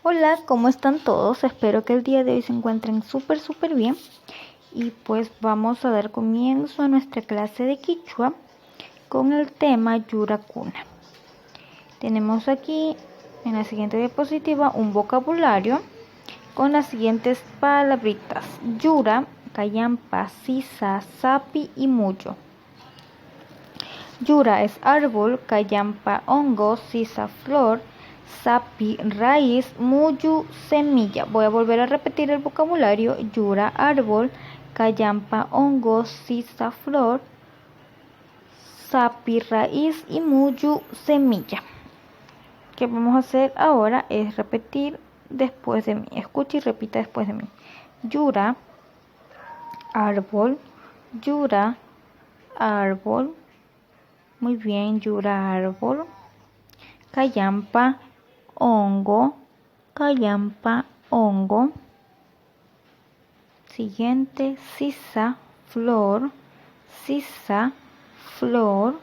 Hola, ¿cómo están todos? Espero que el día de hoy se encuentren súper bien. Y pues vamos a dar comienzo a nuestra clase de Quichua con el tema Yuracuna. Tenemos aquí en la siguiente diapositiva un vocabulario con las siguientes palabritas: Yura, Callampa, Sisa, Sapi y Muyo. Yura es árbol, Callampa hongo, Sisa flor, Sapi raíz, Muyu semilla. Voy a volver a repetir el vocabulario: Yura árbol, Callampa hongo, Sisa flor, Sapi raíz y Muyu semilla. Lo que vamos a hacer ahora es repetir después de mí. Escucha y repita después de mí. Yura árbol, Yura árbol. Muy bien, Yura árbol. Callampa hongo, Callampa hongo. Siguiente, Sisa flor, Sisa flor.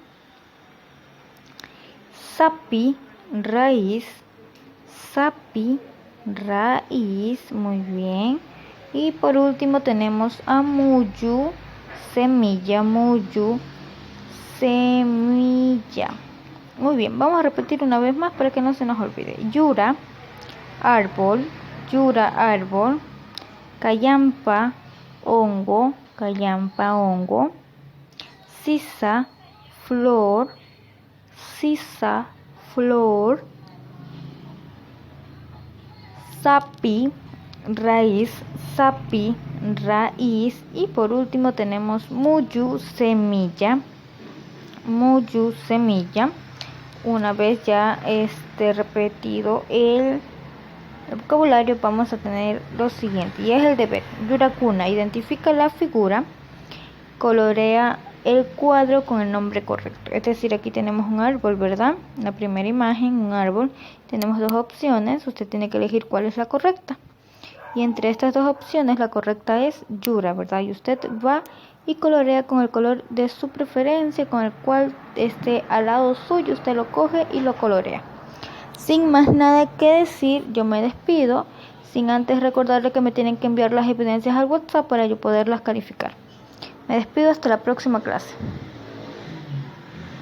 Sapi raíz, Sapi raíz. Muy bien. Y por último tenemos a Muyu semilla, Muyu semilla. Muy bien, vamos a repetir una vez más para que no se nos olvide. Yura árbol, Yura árbol. Callampa hongo, Callampa hongo. Sisa flor, Sisa flor. Sapi raíz, Sapi raíz. Y por último tenemos Muyu semilla, Muyu semilla. Una vez ya repetido el vocabulario, vamos a tener lo siguiente, y es el deber. Yuracuna: identifica la figura, colorea el cuadro con el nombre correcto. Es decir, aquí tenemos un árbol, ¿verdad? La primera imagen, un árbol. Tenemos dos opciones, usted tiene que elegir cuál es la correcta. Y entre estas dos opciones, la correcta es Yura, ¿verdad? Y usted va y colorea con el color de su preferencia, con el cual esté al lado suyo. Usted lo coge y lo colorea. Sin más nada que decir, yo me despido, sin antes recordarle que me tienen que enviar las evidencias al WhatsApp para yo poderlas calificar. Me despido hasta la próxima clase.